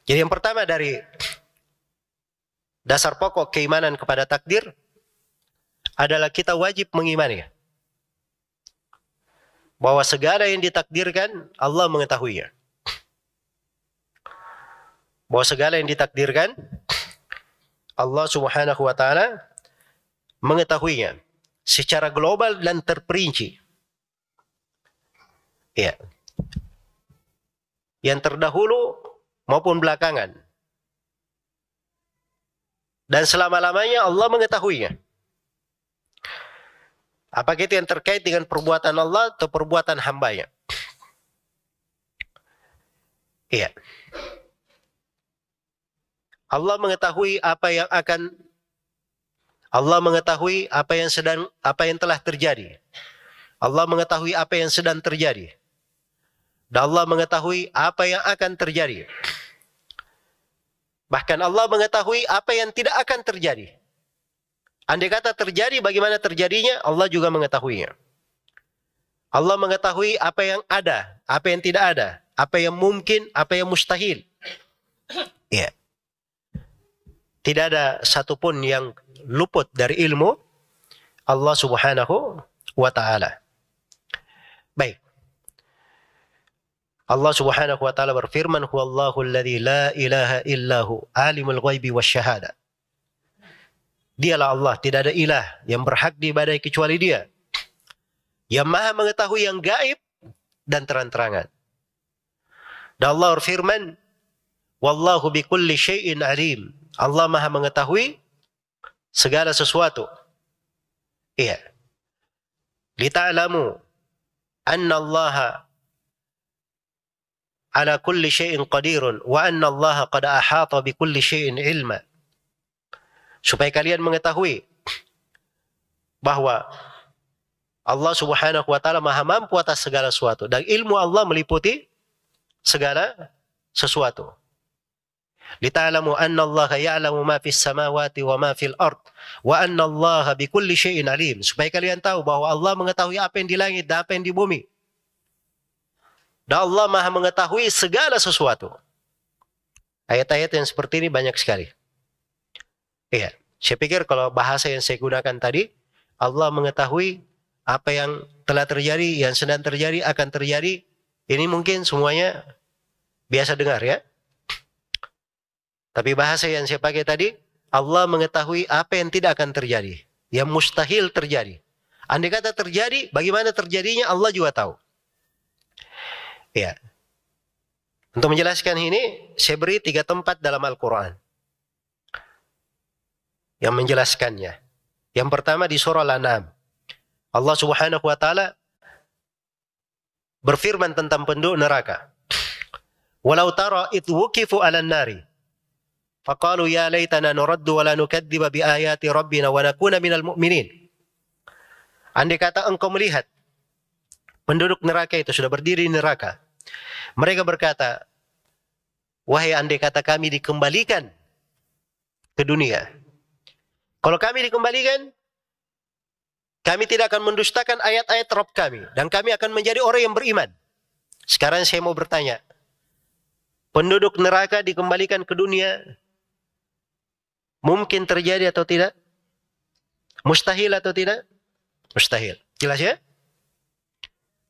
Jadi yang pertama dari dasar pokok keimanan kepada takdir adalah kita wajib mengimani bahwa segala yang ditakdirkan Allah mengetahuinya. Bahwa segala yang ditakdirkan Allah Subhanahu wa taala mengetahuinya secara global dan terperinci. Ya. Yang terdahulu maupun belakangan. Dan selama-lamanya Allah mengetahuinya. Apakah itu yang terkait dengan perbuatan Allah atau perbuatan hambanya? Iya. Allah mengetahui apa yang telah terjadi. Allah mengetahui apa yang sedang terjadi. Dan Allah mengetahui apa yang akan terjadi. Bahkan Allah mengetahui apa yang tidak akan terjadi. Andai kata terjadi, bagaimana terjadinya, Allah juga mengetahuinya. Allah mengetahui apa yang ada, apa yang tidak ada, apa yang mungkin, apa yang mustahil. Ya. Tidak ada satupun yang luput dari ilmu Allah Subhanahu wa ta'ala. Baik. Allah Subhanahu wa ta'ala berfirman, "Huwallahu alladzi la ilaha illahu alimul ghaibi wasyahada." Dialah Allah, tidak ada ilah yang berhak diibadahi kecuali Dia. Yang Maha mengetahui yang gaib dan terang-terangan. Dan Allah berfirman, "Wallahu bikulli syai'in alim." Allah Maha mengetahui segala sesuatu. Iya. Lita'lamu anna Allah ala kulli syai'in qadirun wa anna Allah qad ahata bi kulli syai'in ilma. Supaya kalian mengetahui bahwa Allah Subhanahu wa taala Maha mampu atas segala sesuatu dan ilmu Allah meliputi segala sesuatu. Lita'lamu anna Allah ya'lamu ma fis samawati wa ma fil ard wa anna Allah bi kulli syai'in alim. Supaya kalian tahu bahwa Allah mengetahui apa yang di langit dan apa yang di bumi. Dan Allah Maha mengetahui segala sesuatu. Ayat-ayat yang seperti ini banyak sekali. Iya, saya pikir kalau bahasa yang saya gunakan tadi, Allah mengetahui apa yang telah terjadi, yang sedang terjadi, akan terjadi. Ini mungkin semuanya biasa dengar ya. Tapi bahasa yang saya pakai tadi, Allah mengetahui apa yang tidak akan terjadi, yang mustahil terjadi. Andai kata terjadi, bagaimana terjadinya Allah juga tahu. Ya. Untuk menjelaskan ini, saya beri 3 tempat dalam Al-Quran yang menjelaskannya. Yang pertama di surah Al-An'am. Allah Subhanahu wa taala berfirman tentang penduduk neraka. Walau tara idh wuqifu 'alan nari faqalu ya laitana nuraddu wa la nukadziba bi ayati rabbina wa nakuna minal mu'minin. Andai kata engkau melihat penduduk neraka itu sudah berdiri di neraka, mereka berkata, wahai andai kata kami dikembalikan ke dunia. Kalau kami dikembalikan, kami tidak akan mendustakan ayat-ayat Rabb kami. Dan kami akan menjadi orang yang beriman. Sekarang saya mau bertanya. Penduduk neraka dikembalikan ke dunia. Mungkin terjadi atau tidak? Mustahil atau tidak? Mustahil. Jelas ya?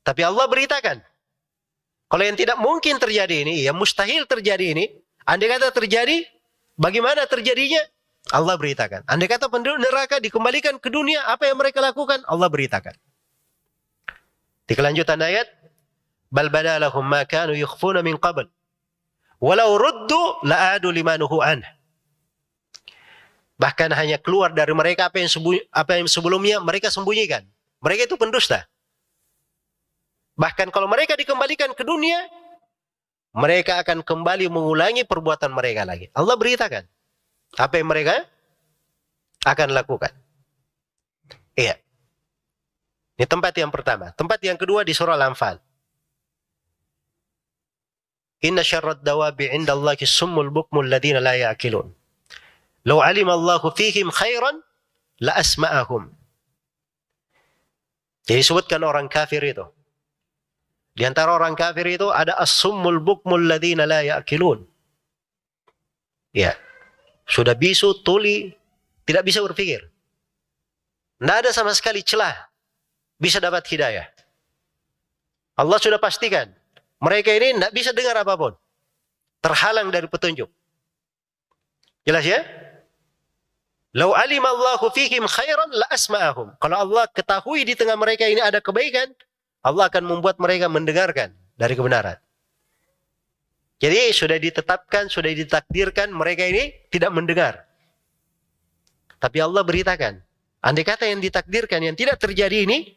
Tapi Allah beritakan. Kalau yang tidak mungkin terjadi ini, yang mustahil terjadi ini, andai kata terjadi, bagaimana terjadinya? Allah beritakan. Andai kata penduduk neraka dikembalikan ke dunia, apa yang mereka lakukan? Allah beritakan. Di kelanjutan ayat, bal badalahum ma kanu yukhfuna min qabl walau ruddu la'adu limanuhu anhu. Bahkan hanya keluar dari mereka apa yang sebelumnya mereka sembunyikan. Mereka itu pendusta. Bahkan kalau mereka dikembalikan ke dunia, mereka akan kembali mengulangi perbuatan mereka lagi. Allah beritakan apa yang mereka akan lakukan. Iya. Ini tempat yang pertama. Tempat yang kedua di surah Al-Anfal. Inna syarrad dawabi indallahi summul bukmul ladina la ya'qilun. Law alimallahu fihim khairan la asma'ahum. Jadi sebutkan orang kafir itu. Di antara orang kafir itu ada as-summul bukmul ladina la ya'qilun. Ya, sudah bisu, tuli, tidak bisa berpikir. Tidak ada sama sekali celah bisa dapat hidayah. Allah sudah pastikan mereka ini tidak bisa dengar apapun, terhalang dari petunjuk. Jelas ya? Lau alimallahu fihim khairan la asma'ahum. Kalau Allah ketahui di tengah mereka ini ada kebaikan, Allah akan membuat mereka mendengarkan dari kebenaran. Jadi sudah ditetapkan, sudah ditakdirkan mereka ini tidak mendengar. Tapi Allah beritakan, andai kata yang ditakdirkan yang tidak terjadi ini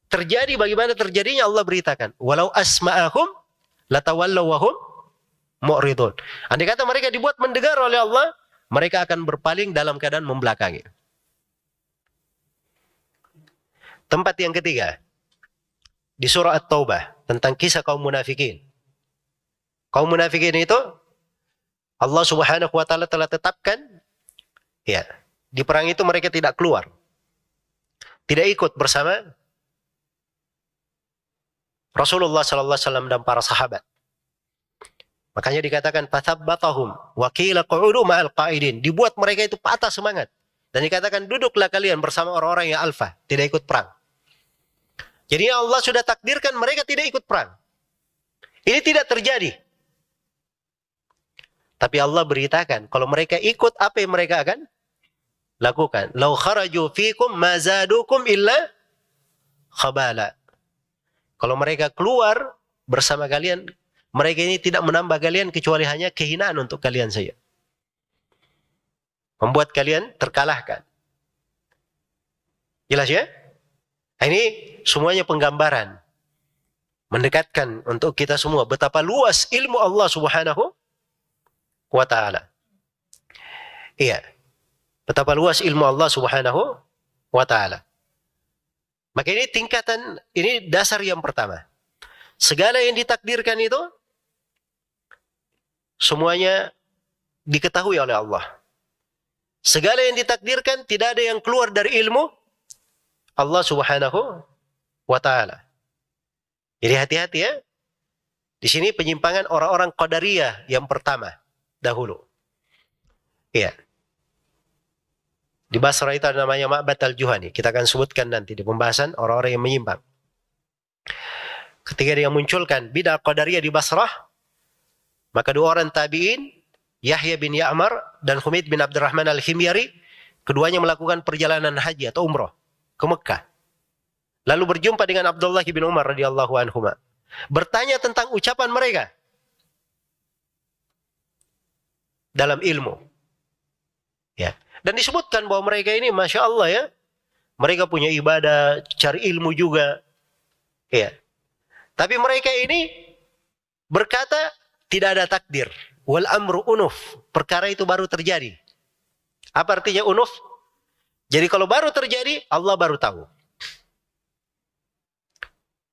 terjadi, bagaimana terjadinya Allah beritakan. Walau asma'ahum latawallaw wa hum mu'ridun. Andai kata mereka dibuat mendengar oleh Allah, mereka akan berpaling dalam keadaan membelakangi. Tempat yang ketiga di surah At-Taubah tentang kisah kaum munafikin. Kaum munafikin itu Allah Subhanahu wa taala telah tetapkan, ya, di perang itu mereka tidak keluar. Tidak ikut bersama Rasulullah sallallahu alaihi wasallam dan para sahabat. Makanya dikatakan fathabbatahum wa qila qu'udu ma'al qa'idin. Dibuat mereka itu patah semangat dan dikatakan duduklah kalian bersama orang-orang yang alfa, tidak ikut perang. Jadi Allah sudah takdirkan mereka tidak ikut perang. Ini tidak terjadi. Tapi Allah beritakan kalau mereka ikut, apa yang mereka akan lakukan? Lau kharaju fikum ma zadukum illa khabala. Kalau mereka keluar bersama kalian, mereka ini tidak menambah kalian kecuali hanya kehinaan untuk kalian saja. Membuat kalian terkalahkan. Jelas ya? Ini semuanya penggambaran. Mendekatkan untuk kita semua betapa luas ilmu Allah Subhanahu wa ta'ala. Iya. Betapa luas ilmu Allah Subhanahu wa ta'ala. Maka ini tingkatan, ini dasar yang pertama. Segala yang ditakdirkan itu semuanya diketahui oleh Allah. Segala yang ditakdirkan tidak ada yang keluar dari ilmu Allah Subhanahu wa ta'ala. Jadi hati-hati ya. Di sini penyimpangan orang-orang Qadariyah yang pertama dahulu. Iya. Di Basra itu ada namanya Ma'bad al-Juhani. Kita akan sebutkan nanti di pembahasan orang-orang yang menyimpang. Ketika dia munculkan bid'ah Qadariyah di Basrah, maka dua orang tabi'in, Yahya bin Ya'mar dan Humaid bin Abdurrahman al-Himyari, keduanya melakukan perjalanan haji atau umrah ke Mekah. Lalu berjumpa dengan Abdullah bin Umar radhiyallahu anhuma. Bertanya tentang ucapan mereka dalam ilmu. Ya. Dan disebutkan bahwa mereka ini Masya Allah ya, mereka punya ibadah, cari ilmu juga. Ya. Tapi mereka ini berkata tidak ada takdir. Wal amru unuf. Perkara itu baru terjadi. Apa artinya unuf? Jadi kalau baru terjadi, Allah baru tahu.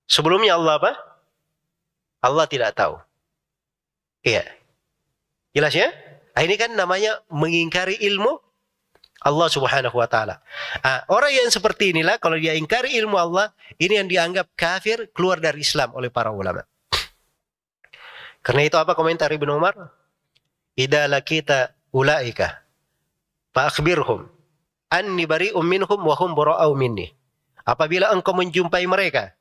Sebelumnya Allah apa? Allah tidak tahu. Iya. Jelas ya? Ini kan namanya mengingkari ilmu Allah Subhanahu wa ta'ala. Orang yang seperti inilah, kalau dia ingkari ilmu Allah, ini yang dianggap kafir, keluar dari Islam oleh para ulama. Karena itu apa komentar Ibnu Umar? Idza lakita ulaika fa akhbirhum anni bari'um minhum wa hum bura'u minni. Apabila engkau menjumpai mereka,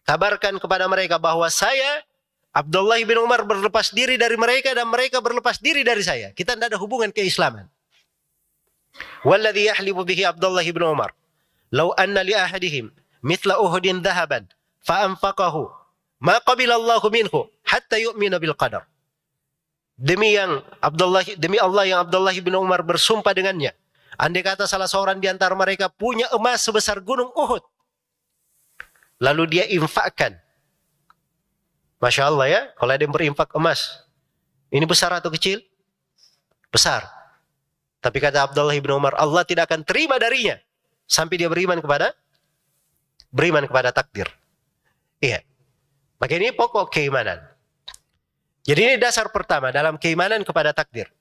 kabarkan kepada mereka bahwa saya Abdullah bin Umar berlepas diri dari mereka dan mereka berlepas diri dari saya. Kita tidak ada hubungan keislaman. Walladhi yahlibu bihi Abdullah bin Umar law anna li ahadihim mithla Uhudin dhahaban fa anfaqahu ma qabila Allahu minhu hatta yu'mina bil qadar. Demi Allah yang Abdullah bin Umar bersumpah dengannya, andai kata salah seorang di antara mereka punya emas sebesar gunung Uhud, lalu dia infakkan. Masya Allah ya, kalau ada yang berinfak emas, ini besar atau kecil? Besar. Tapi kata Abdullah bin Umar, Allah tidak akan terima darinya sampai dia beriman kepada takdir. Iya. Maka ini pokok keimanan. Jadi ini dasar pertama dalam keimanan kepada takdir.